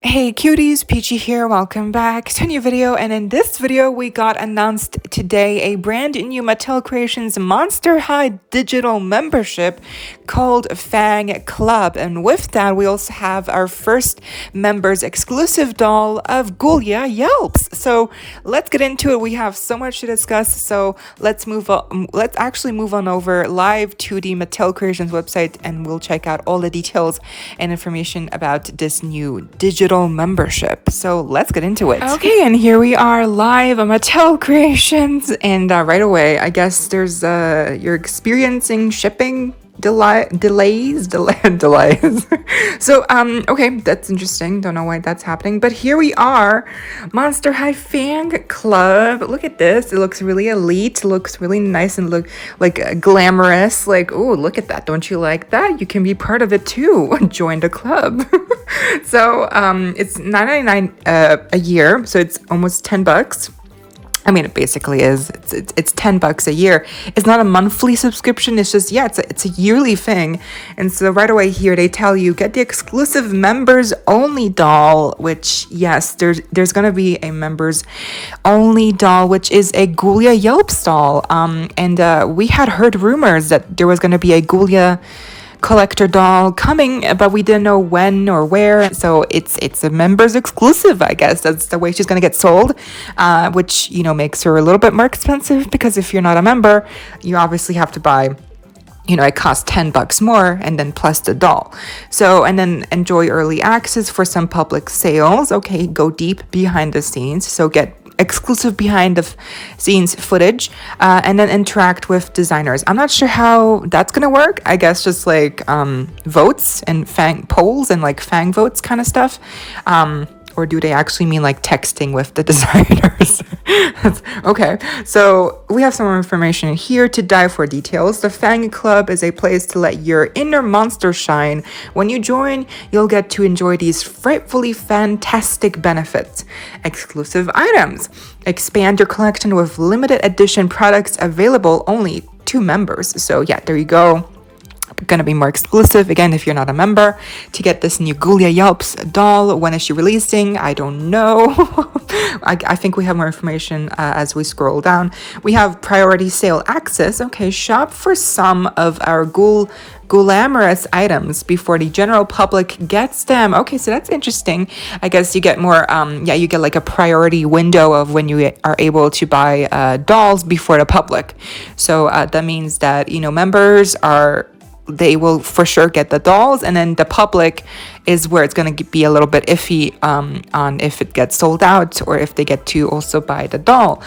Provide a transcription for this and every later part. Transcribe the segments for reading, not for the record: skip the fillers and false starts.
Hey cuties, PeachY here, welcome back to a new video, and in this video we got announced today a brand new Mattel Creations Monster High digital membership called FANG Club, and with that we also have our first members exclusive doll of GHOULIA Yelps. So let's get into it. We have so much to discuss, so let's actually move on over live to the Mattel Creations website and we'll check out all the details and information about this new digital membership. So let's get into it. Okay, and here we are live on Mattel Creations, and right away, I guess there's you're experiencing shipping delays. So okay, that's interesting. Don't know why that's happening, but here we are, Monster High FANG Club. Look at this. It looks really elite. It looks really nice and look like glamorous. Like, oh, look at that. Don't you like that? You can be part of it too. Join the club. So it's $9.99 a year, so it's almost $10. I mean, it basically is. It's $10 a year. It's not a monthly subscription. It's just, yeah, it's a yearly thing. And so right away here, they tell you get the exclusive members only doll, which, yes, there's gonna be a members only doll, which is a GHOULIA Yelps doll. And we had heard rumors that there was gonna be a GHOULIA collector doll coming, but we didn't know when or where. So it's a members exclusive, I guess. That's the way she's gonna get sold, which, you know, makes her a little bit more expensive, because if you're not a member, you obviously have to buy, you know, it costs $10 more, and then plus the doll. So, and then enjoy early access for some public sales. Okay, go deep behind the scenes. So get exclusive behind the scenes footage, and then interact with designers. I'm not sure how that's gonna work. I guess just like votes and FANG polls and like FANG votes kind of stuff. Or do they actually mean like texting with the designers? Okay, so we have some more information here to dive for details. The FANG Club is a place to let your inner monster shine. When you join, you'll get to enjoy these frightfully fantastic benefits. Exclusive items. Expand your collection with limited edition products available only to members. So yeah, there you go. Gonna be more exclusive again if you're not a member to get this new GHOULIA Yelps doll. When is she releasing? I don't know. I think we have more information as we scroll down. We have priority sale access. Okay, shop for some of our glamorous items before the general public gets them. Okay, so that's interesting. I guess you get more you get like a priority window of when you are able to buy dolls before the public. So that means that, you know, members they will for sure get the dolls, and then the public is where it's going to be a little bit iffy on if it gets sold out or if they get to also buy the doll.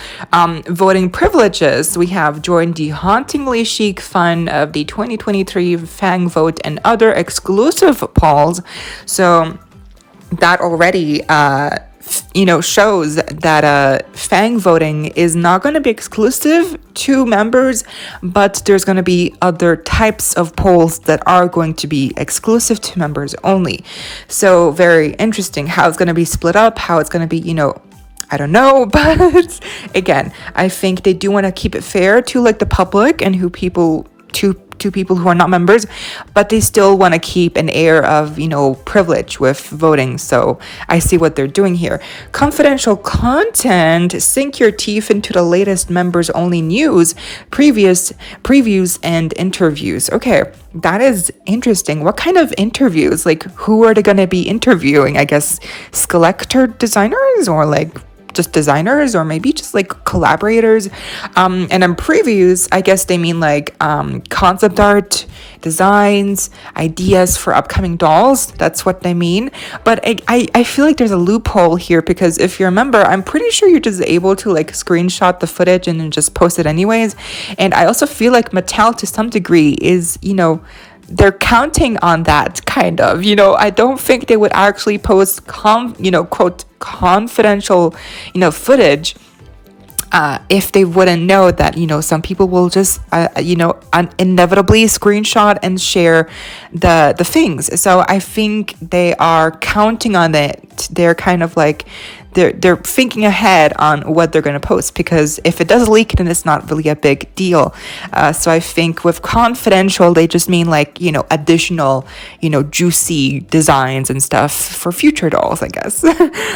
Voting privileges. We have joined the hauntingly chic fun of the 2023 FANG vote and other exclusive polls. So that already you know, shows that FANG voting is not going to be exclusive to members, but there's going to be other types of polls that are going to be exclusive to members only. So very interesting how it's going to be split up, how it's going to be, you know, I don't know, but again, I think they do want to keep it fair to like the public and to people who are not members, but they still want to keep an air of, you know, privilege with voting. So I see what they're doing here. Confidential content. Sink your teeth into the latest members only news, previews and interviews. Okay, that is interesting. What kind of interviews? Like, who are they going to be interviewing? I guess collector designers, or like just designers, or maybe just like collaborators. And in previews, I guess they mean like concept art, designs, ideas for upcoming dolls. That's what they mean. But I feel like there's a loophole here, because if you remember, I'm pretty sure you're just able to like screenshot the footage and then just post it anyways. And I also feel like Mattel to some degree is, you know, they're counting on that kind of, you know. I don't think they would actually post quote confidential, you know, footage if they wouldn't know that, you know, some people will just inevitably screenshot and share the things. So I think they are counting on it. They're kind of like they're thinking ahead on what they're going to post, because if it does leak, then it's not really a big deal. So I think with confidential, they just mean like, you know, additional, you know, juicy designs and stuff for future dolls, I guess.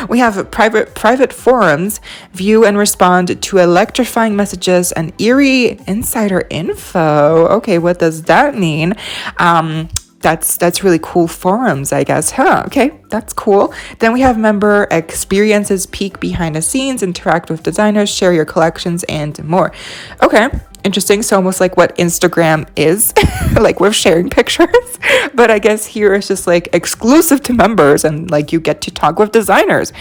We have private forums, view and respond to electrifying messages and eerie insider info. Okay, what does that mean? That's really cool forums, I guess. Okay, that's cool. Then we have member experiences, peek behind the scenes, interact with designers, share your collections, and more. Okay, interesting. So almost like what Instagram is, like we're sharing pictures, but I guess here it's just like exclusive to members, and like you get to talk with designers.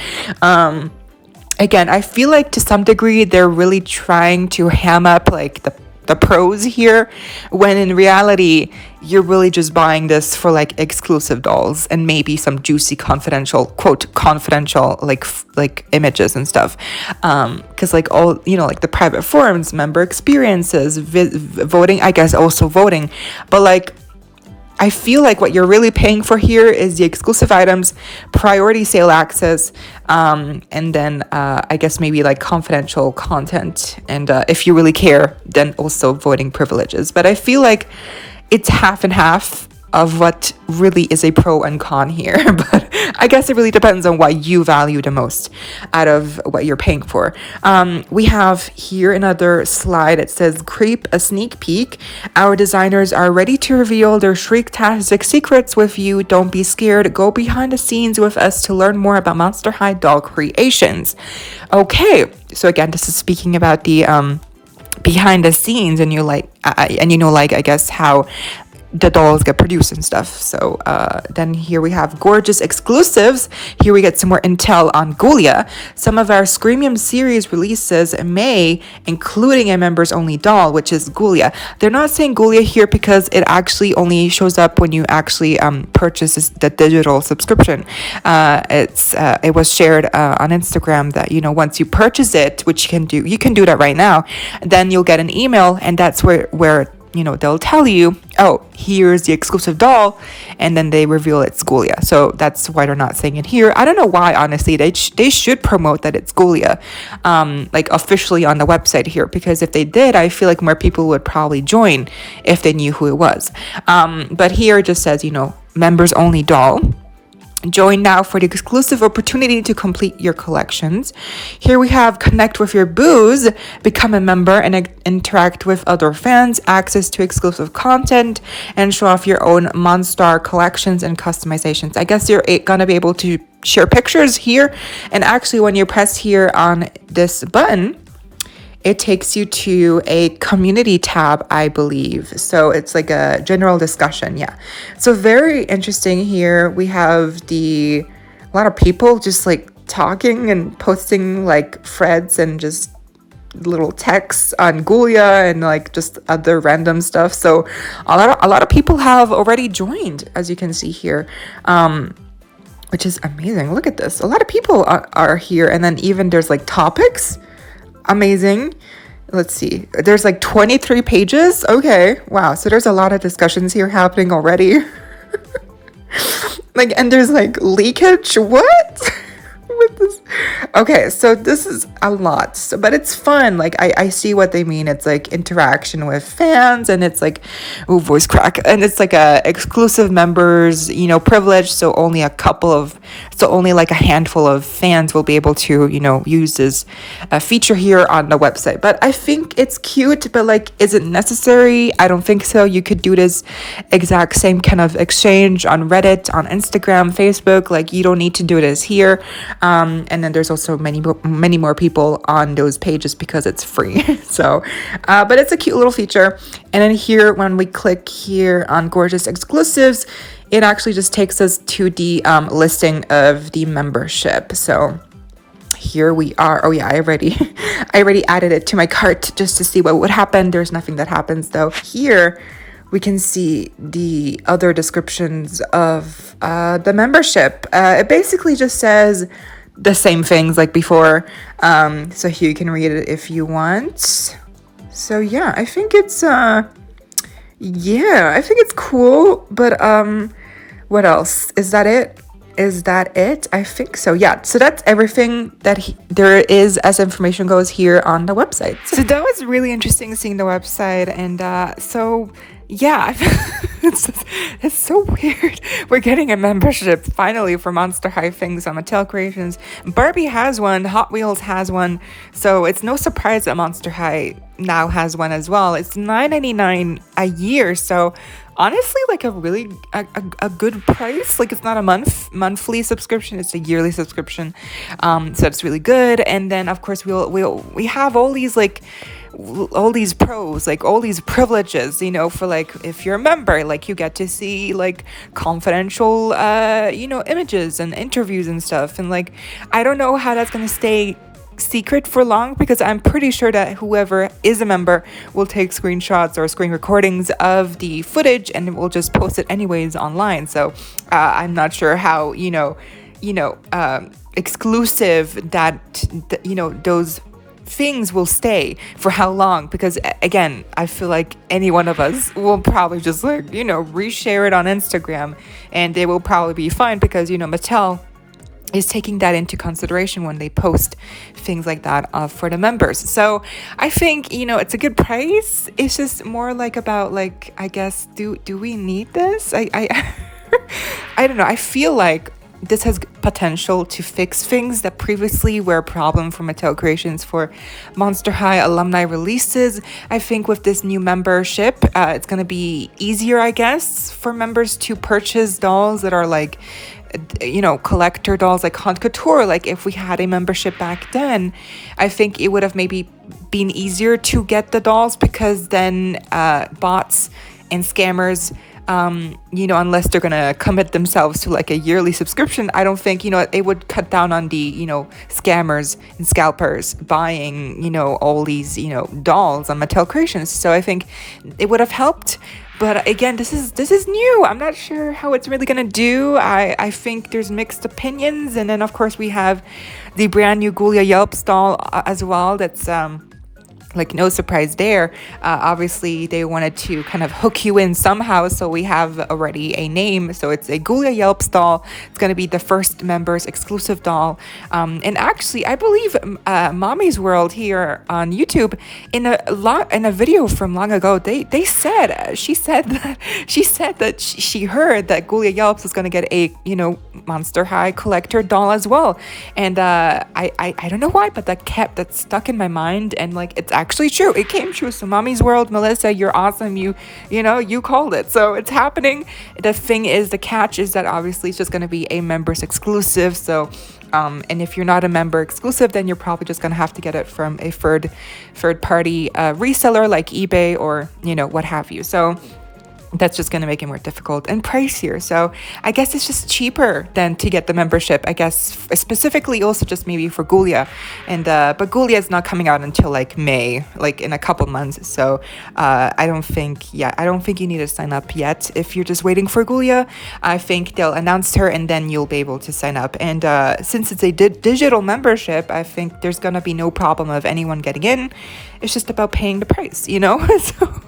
Again, I feel like to some degree they're really trying to ham up like the pros here, when in reality you're really just buying this for like exclusive dolls and maybe some juicy confidential like images and stuff, because like all, you know, like the private forums, member experiences, voting, I guess also voting, but like I feel like what you're really paying for here is the exclusive items, priority sale access, and then I guess maybe like confidential content. And if you really care, then also voting privileges. But I feel like it's half and half of what really is a pro and con here. But I guess it really depends on what you value the most out of what you're paying for. We have here another slide. It says, creep a sneak peek. Our designers are ready to reveal their shriek-tastic secrets with you. Don't be scared. Go behind the scenes with us to learn more about Monster High doll creations. Okay, so again, this is speaking about the behind the scenes, and you're like, and you know, like I guess how the dolls get produced and stuff. So then here we have gorgeous exclusives. Here we get some more intel on GHOULIA. Some of our Screamium series releases in May, including a members only doll, which is GHOULIA. They're not saying GHOULIA here because it actually only shows up when you actually purchase the digital subscription. It was shared on Instagram that, you know, once you purchase it, which you can do that right now, then you'll get an email, and that's where you know, they'll tell you, oh, here's the exclusive doll, and then they reveal it's GHOULIA. So that's why they're not saying it here. I don't know why, honestly. They should promote that it's GHOULIA, like officially on the website here, because if they did, I feel like more people would probably join if they knew who it was. But here it just says, you know, members only doll. Join now for the exclusive opportunity to complete your collections. Here we have connect with your booze, become a member and interact with other fans, access to exclusive content, and show off your own Monstar collections and customizations. I guess you're gonna be able to share pictures here, and actually when you press here on this button, it takes you to a community tab, I believe. So it's like a general discussion. Yeah. So very interesting here. We have a lot of people just like talking and posting like threads and just little texts on GHOULIA and like just other random stuff. So a lot of people have already joined, as you can see here. Which is amazing. Look at this. A lot of people are here, and then even there's like topics. Amazing. Let's see. There's like 23 pages. Okay. Wow. So there's a lot of discussions here happening already. Like, and there's like leakage. What? With this? Okay, so this is a lot, but it's fun. Like I see what they mean. It's like interaction with fans, and it's like, ooh, voice crack, and it's like a exclusive members, you know, privilege. So only like a handful of fans will be able to, you know, use this feature here on the website. But I think it's cute, but like, is it necessary? I don't think so. You could do this exact same kind of exchange on Reddit, on Instagram, Facebook. Like, you don't need to do this here. And then there's also many more people on those pages because it's free. So, but it's a cute little feature. And then here, when we click here on gorgeous exclusives, it actually just takes us to the listing of the membership. So here we are. Oh yeah, I already added it to my cart just to see what would happen. There's nothing that happens though. Here we can see the other descriptions of the membership. It basically just says the same things like before. So here you can read it if you want. So yeah, I think it's cool. But what else? Is that it? Is that it? I think so. Yeah. So that's everything that there is as information goes here on the website. So that was really interesting seeing the website. And so, yeah, it's so weird. We're getting a membership finally for Monster High things on Mattel Creations. Barbie has one. Hot Wheels has one. So it's no surprise that Monster High now has one as well. It's $9.99 a year. So honestly, like a really a good price. Like it's not a monthly subscription, it's a yearly subscription. So it's really good. And then of course we have all these pros, like all these privileges, you know, for like if you're a member, like you get to see like confidential images and interviews and stuff. And like I don't know how that's gonna stay secret for long, because I'm pretty sure that whoever is a member will take screenshots or screen recordings of the footage and will just post it anyways online. So I'm not sure how exclusive that those things will stay for how long, because again, I feel like any one of us will probably just reshare it on Instagram and they will probably be fine, because Mattel is taking that into consideration when they post things like that for the members. So I think it's a good price. It's just more like about like, I guess, do we need this? I I don't know. I feel like this has potential to fix things that previously were a problem for Mattel Creations for Monster High alumni releases. I think with this new membership, it's going to be easier, I guess, for members to purchase dolls that are like collector dolls, like Haute Couture. Like if we had a membership back then, I think it would have maybe been easier to get the dolls, because then bots and scammers, unless they're gonna commit themselves to like a yearly subscription, I don't think it would cut down on the scammers and scalpers buying all these dolls on Mattel Creations. So I think it would have helped. But again, this is new. I'm not sure how it's really gonna do. I think there's mixed opinions. And then of course we have the brand new GHOULIA Yelp stall as well. That's like no surprise there. Obviously they wanted to kind of hook you in somehow, so we have already a name. So it's a GHOULIA Yelp stall. It's going to be the first members exclusive doll. And actually, I believe Mommy's World here on YouTube, in a video from long ago, she said that she heard that GHOULIA Yelps was going to get a Monster High collector doll as well. And I don't know why, but that stuck in my mind, and like it's actually true. It came true. So Mommy's World, Melissa, you're awesome. You called it. So it's happening. The catch is that obviously it's just going to be a members exclusive. So and if you're not a member exclusive, then you're probably just going to have to get it from a third party reseller like eBay or what have you. So that's just going to make it more difficult and pricier. So I guess it's just cheaper than to get the membership, I guess, specifically also just maybe for GHOULIA. And but GHOULIA is not coming out until like May, like in a couple months. So I don't think you need to sign up yet if you're just waiting for GHOULIA. I think they'll announce her and then you'll be able to sign up. And since it's a digital membership, I think there's going to be no problem of anyone getting in. It's just about paying the price, so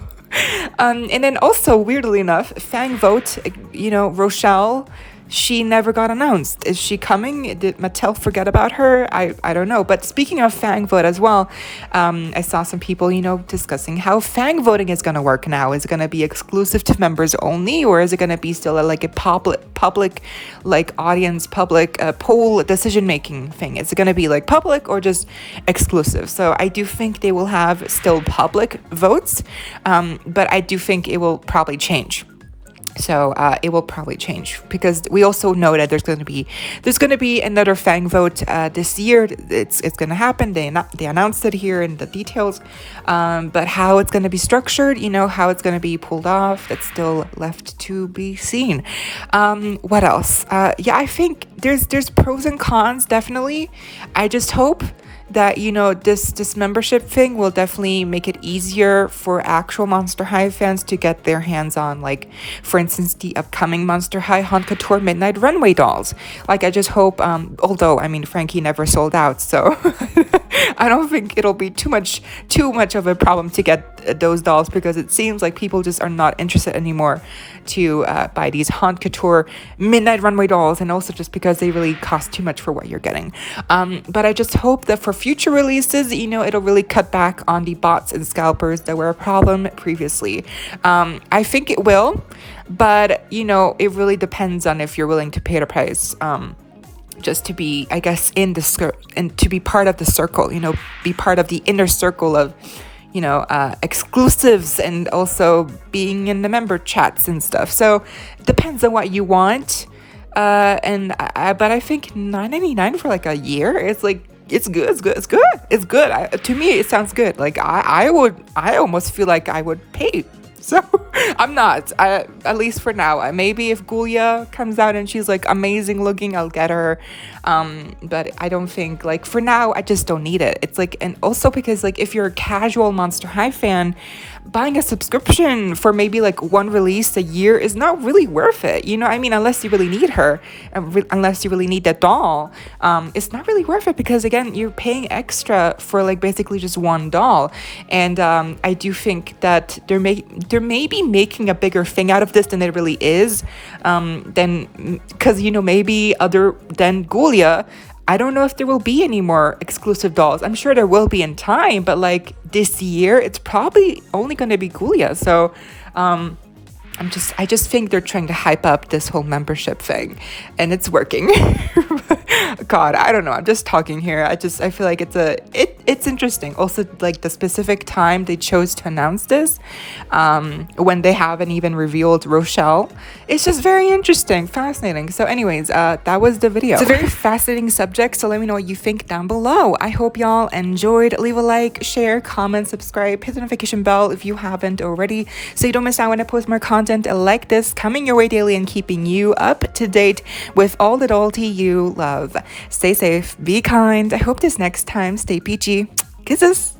and then also, weirdly enough, FANG vote, Rochelle, she never got announced. Is she coming? Did Mattel forget about her? I don't know. But speaking of FANG vote as well, I saw some people, discussing how FANG voting is going to work now. Is it going to be exclusive to members only, or is it going to be still a public, like audience, public poll decision-making thing? Is it going to be like public or just exclusive? So I do think they will have still public votes, but I do think it will probably change. So it will probably change, because we also know that there's going to be another FANG vote this year. It's going to happen. They announced it here in the details, but how it's going to be structured, how it's going to be pulled off, that's still left to be seen. What else? I think there's pros and cons, definitely. I just hope that this membership thing will definitely make it easier for actual Monster High fans to get their hands on, like, for instance, the upcoming Monster High Haute Couture Midnight Runway dolls. Like, I just hope, although I mean Frankie never sold out, so I don't think it'll be too much of a problem to get those dolls, because it seems like people just are not interested anymore to buy these Haute Couture Midnight Runway dolls, and also just because they really cost too much for what you're getting. But I just hope that for future releases, you know, it'll really cut back on the bots and scalpers that were a problem previously. I think it will, but you know, it really depends on if you're willing to pay the price. Just to be, I guess, in the and to be part of the circle, you know, be part of the inner circle of, you know, exclusives, and also being in the member chats and stuff. So it depends on what you want. But I think $9.99 for like a year, it's like, it's good. To me, it sounds good. Like I almost feel like I would pay. So I'm not, at least for now. Maybe if GHOULIA comes out and she's like amazing looking, I'll get her. But I don't think, like, for now, I just don't need it. It's like, and also because like if you're a casual Monster High fan, buying a subscription for maybe like one release a year is not really worth it. You know, I mean, unless you really need her, unless you really need that doll, it's not really worth it, because again, you're paying extra for like basically just one doll. And I do think that they're maybe making a bigger thing out of this than it really is. Because, you know, maybe other than GHOULIA, I don't know if there will be any more exclusive dolls. I'm sure there will be in time, but like this year, it's probably only going to be GHOULIA. So I just think they're trying to hype up this whole membership thing, and it's working. God, I don't know. I'm just talking here. I feel like it's interesting. Also, like the specific time they chose to announce this, when they haven't even revealed Rochelle. It's just very interesting, fascinating. So anyways, that was the video. It's a very fascinating subject, so let me know what you think down below. I hope y'all enjoyed. Leave a like, share, comment, subscribe, hit the notification bell if you haven't already, so you don't miss out when I post more content like this coming your way daily and keeping you up to date with all the dollty you love. Stay safe, be kind. I hope this next time stay peachy. Kisses.